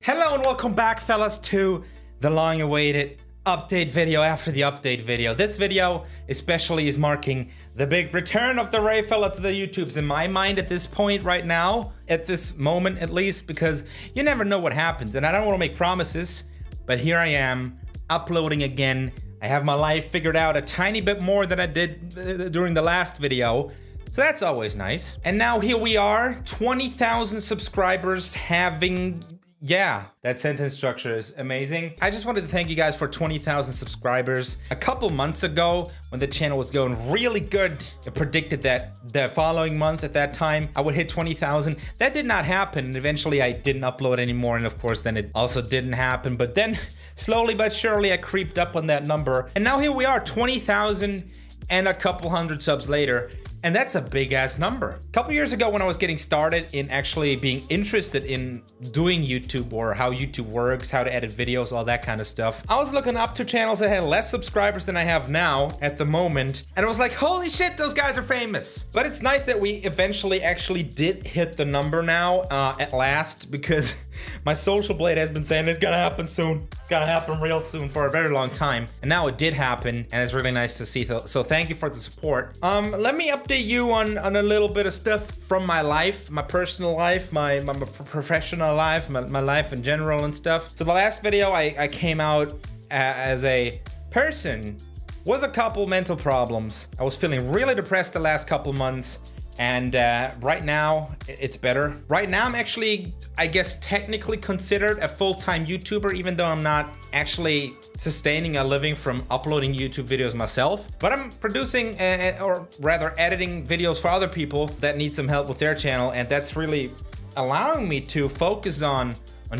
Hello and welcome back, fellas, to the long-awaited update video after the update video. This video especially is marking the big return of the RayFella to the YouTubes in my mind at this point right now, at this moment at least, because you never know what happens and I don't want to make promises, but here I am uploading again. I have my life figured out a tiny bit more than I did during the last video. So that's always nice. And now here we are, 20,000 subscribers having... Yeah, that sentence structure is amazing. I just wanted to thank you guys for 20,000 subscribers. A couple months ago, when the channel was going really good, it predicted that the following month at that time, I would hit 20,000. That did not happen, and eventually I didn't upload anymore, and of course then it also didn't happen. But then, slowly but surely, I creeped up on that number. And now here we are, 20,000 and a couple hundred subs later. And that's a big ass number. A couple years ago when I was getting started in actually being interested in doing YouTube or how YouTube works, how to edit videos, all that kind of stuff, I was looking up to channels that had less subscribers than I have now at the moment. And I was like, holy shit, those guys are famous. But it's nice that we eventually actually did hit the number now at last, because my social blade has been saying it's gonna happen soon. It's gonna happen real soon for a very long time. And now it did happen, and it's really nice to see. So thank you for the support. Let me update you on a little bit of stuff from my life, my personal life, my professional life, my life in general and stuff. So the last video I came out as a person with a couple mental problems. I was feeling really depressed the last couple months, and right now it's better. Right now I'm actually, I guess, technically considered a full-time YouTuber, even though I'm not actually sustaining a living from uploading YouTube videos myself. But I'm producing, or rather editing videos for other people that need some help with their channel, and that's really allowing me to focus on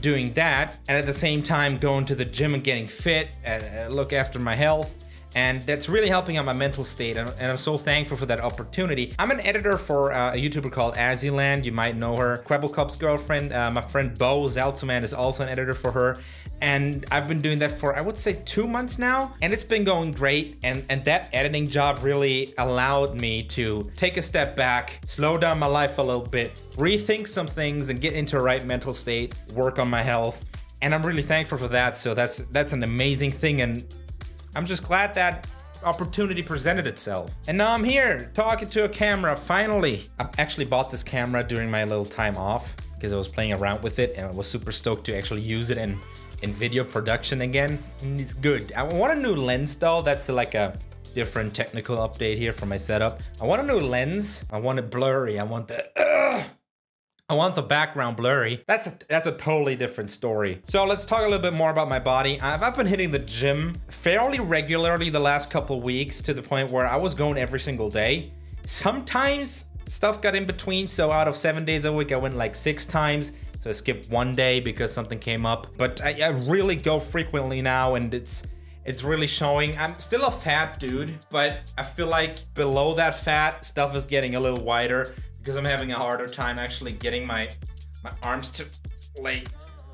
doing that, and at the same time going to the gym and getting fit and look after my health. And that's really helping on my mental state, and I'm so thankful for that opportunity. I'm an editor for a YouTuber called Aziland. You might know her. Krebelkop's girlfriend. My friend Bo Zeltman is also an editor for her. And I've been doing that for, I would say, 2 months now. And it's been going great. And that editing job really allowed me to take a step back, slow down my life a little bit, rethink some things, and get into a right mental state, work on my health. And I'm really thankful for that. So that's an amazing thing. And I'm just glad that opportunity presented itself. And now I'm here talking to a camera, finally. I actually bought this camera during my little time off because I was playing around with it and I was super stoked to actually use it in video production again. And it's good. I want a new lens though. That's like a different technical update here for my setup. I want a new lens. I want it blurry. I want the background blurry. That's a totally different story. So let's talk a little bit more about my body. I've been hitting the gym fairly regularly the last couple of weeks, to the point where I was going every single day. Sometimes stuff got in between, so out of 7 days a week, I went like 6 times. So I skipped 1 day because something came up. But I really go frequently now, and it's really showing. I'm still a fat dude, but I feel like below that fat, stuff is getting a little wider, because I'm having a harder time actually getting my arms to lay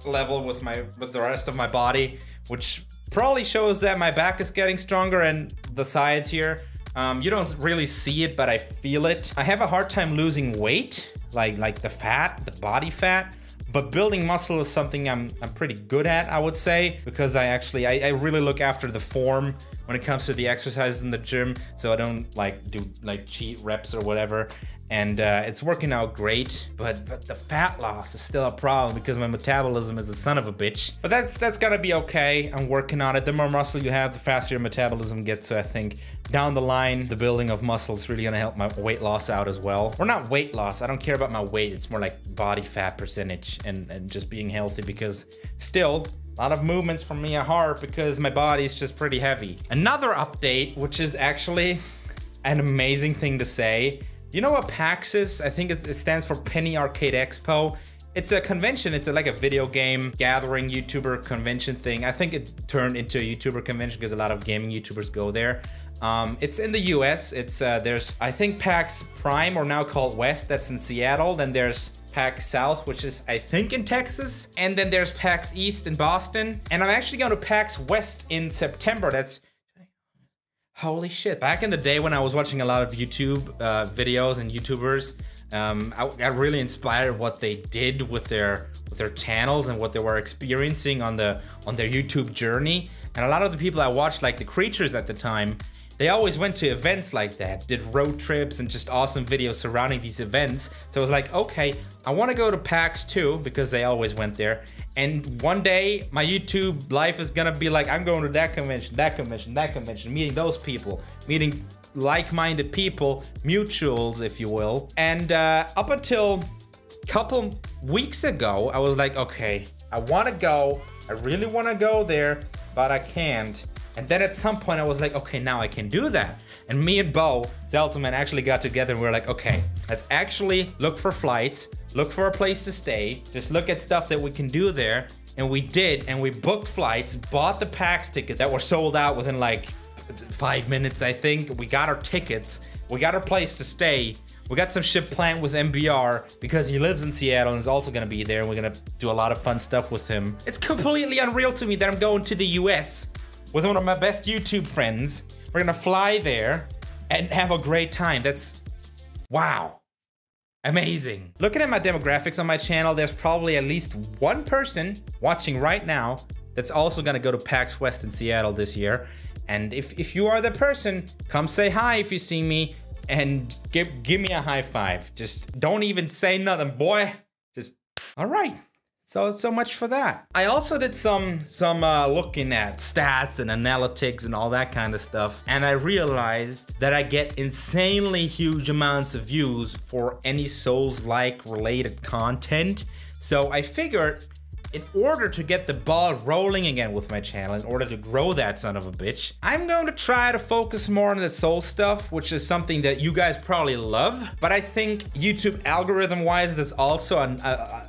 level with the rest of my body, which probably shows that my back is getting stronger and the sides here. You don't really see it, but I feel it. I have a hard time losing weight, like the fat, the body fat. But building muscle is something I'm pretty good at, I would say, because I really look after the form when it comes to the exercises in the gym, so I don't do cheat reps or whatever. And it's working out great, but the fat loss is still a problem because my metabolism is a son of a bitch. But that's gotta be okay. I'm working on it. The more muscle you have, the faster your metabolism gets. So I think down the line, the building of muscle is really gonna help my weight loss out as well. Or not weight loss. I don't care about my weight. It's more like body fat percentage and just being healthy, because still, a lot of movements for me are hard because my body is just pretty heavy. Another update, which is actually an amazing thing to say. You know what PAX is? I think it stands for Penny Arcade Expo. It's a convention. It's like a video game gathering YouTuber convention thing. I think it turned into a YouTuber convention because a lot of gaming YouTubers go there. It's in the US. It's there's, I think, PAX Prime, or now called West, that's in Seattle. Then there's PAX South, which is, I think, in Texas. And then there's PAX East in Boston. And I'm actually going to PAX West in September. That's... holy shit. Back in the day when I was watching a lot of YouTube videos and YouTubers, I got really inspired what they did with their channels and what they were experiencing on their YouTube journey. And a lot of the people I watched, like the creators at the time, they always went to events like that, did road trips and just awesome videos surrounding these events. So I was like, okay, I want to go to PAX too, because they always went there. And one day my YouTube life is gonna be like, I'm going to that convention, that convention, that convention, meeting those people, meeting like-minded people, mutuals, if you will. And up until a couple weeks ago, I was like, okay, I want to go. I really want to go there, but I can't. And then at some point I was like, okay, now I can do that. And me and Bo Zeltman actually got together and we were like, okay, let's actually look for flights, look for a place to stay, just look at stuff that we can do there. And we did, and we booked flights, bought the PAX tickets that were sold out within like 5 minutes, I think. We got our tickets, we got our place to stay. We got some shit planned with MBR because he lives in Seattle and is also gonna be there. And we're gonna do a lot of fun stuff with him. It's completely unreal to me that I'm going to the US with one of my best YouTube friends. We're gonna fly there and have a great time. That's, wow, amazing. Looking at my demographics on my channel, there's probably at least one person watching right now that's also gonna go to PAX West in Seattle this year. And if you are the person, come say hi if you see me and give me a high five. Just don't even say nothing, boy. Just, all right. So much for that. I also did some looking at stats and analytics and all that kind of stuff, and I realized that I get insanely huge amounts of views for any Souls-like related content. So I figured, in order to get the ball rolling again with my channel, in order to grow that son of a bitch, I'm going to try to focus more on the Soul stuff, which is something that you guys probably love. But I think YouTube algorithm-wise, that's also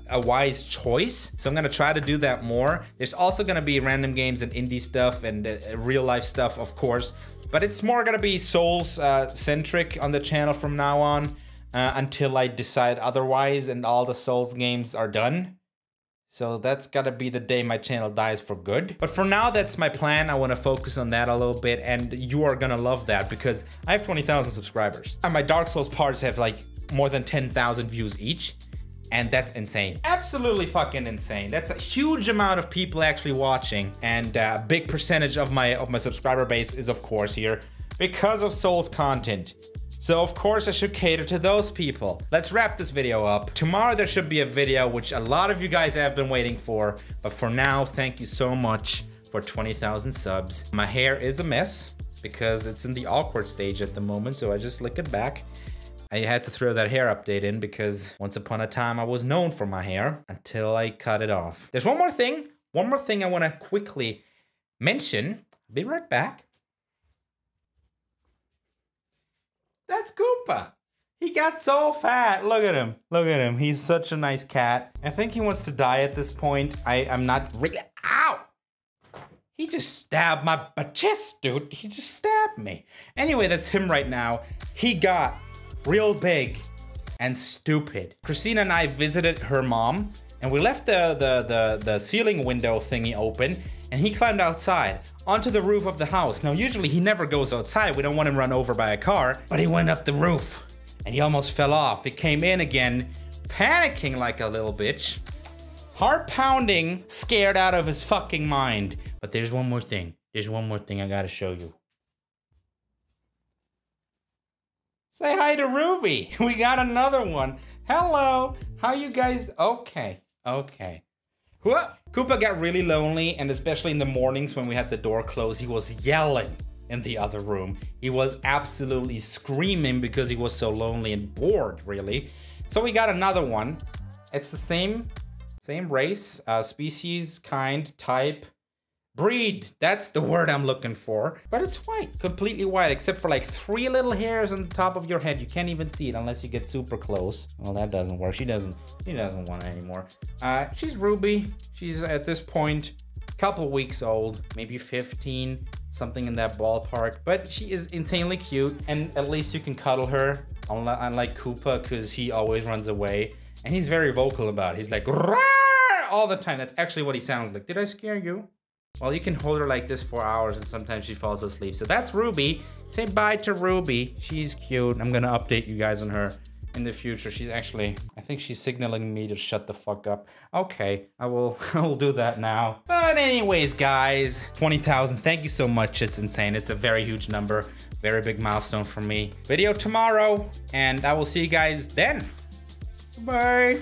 a wise choice. So I'm gonna try to do that more. There's also gonna be random games and indie stuff and real-life stuff, of course. But it's more gonna be Souls-centric on the channel from now on, until I decide otherwise and all the Souls games are done. So that's gotta be the day my channel dies for good. But for now, that's my plan. I wanna focus on that a little bit, and you are gonna love that because I have 20,000 subscribers. And my Dark Souls parts have like more than 10,000 views each. And that's insane. Absolutely fucking insane. That's a huge amount of people actually watching. And a big percentage of my subscriber base is of course here because of Souls content. So of course I should cater to those people. Let's wrap this video up. Tomorrow there should be a video which a lot of you guys have been waiting for. But for now, thank you so much for 20,000 subs. My hair is a mess because it's in the awkward stage at the moment, so I just slick it back. I had to throw that hair update in because once upon a time I was known for my hair until I cut it off. There's one more thing I want to quickly mention. I'll be right back. That's Koopa. He got so fat. Look at him. Look at him. He's such a nice cat. I think he wants to die at this point. I'm not really. Ow! He just stabbed my chest, dude. He just stabbed me. Anyway, that's him right now. He got real big and stupid. Christina and I visited her mom, and we left the ceiling window thingy open, and he climbed outside onto the roof of the house. Now, usually he never goes outside. We don't want him run over by a car, but he went up the roof and he almost fell off. He came in again, panicking like a little bitch, heart pounding, scared out of his fucking mind. But there's one more thing. There's one more thing I gotta show you. Say hi to Ruby. We got another one. Hello. How you guys? Okay. Okay. Koopa got really lonely, and especially in the mornings when we had the door closed, he was yelling in the other room. He was absolutely screaming because he was so lonely and bored, really. So we got another one. It's the same race, species, kind, type, breed. That's the word I'm looking for. But it's white, completely white, except for like 3 little hairs on the top of your head. You can't even see it unless you get super close. Well, that doesn't work. She doesn't want it anymore. She's Ruby. She's at this point a couple weeks old, maybe 15, something in that ballpark. But she is insanely cute, and at least you can cuddle her, unlike Koopa, because he always runs away. And he's very vocal about it. He's like, "Rawr!" all the time. That's actually what he sounds like. Did I scare you? Well, you can hold her like this for hours, and sometimes she falls asleep. So that's Ruby. Say bye to Ruby. She's cute. I'm gonna update you guys on her in the future. She's actually, I think she's signaling me to shut the fuck up. Okay, I will do that now. But anyways, guys, 20,000, thank you so much. It's insane. It's a very huge number, very big milestone for me. Video tomorrow, and I will see you guys then. Bye.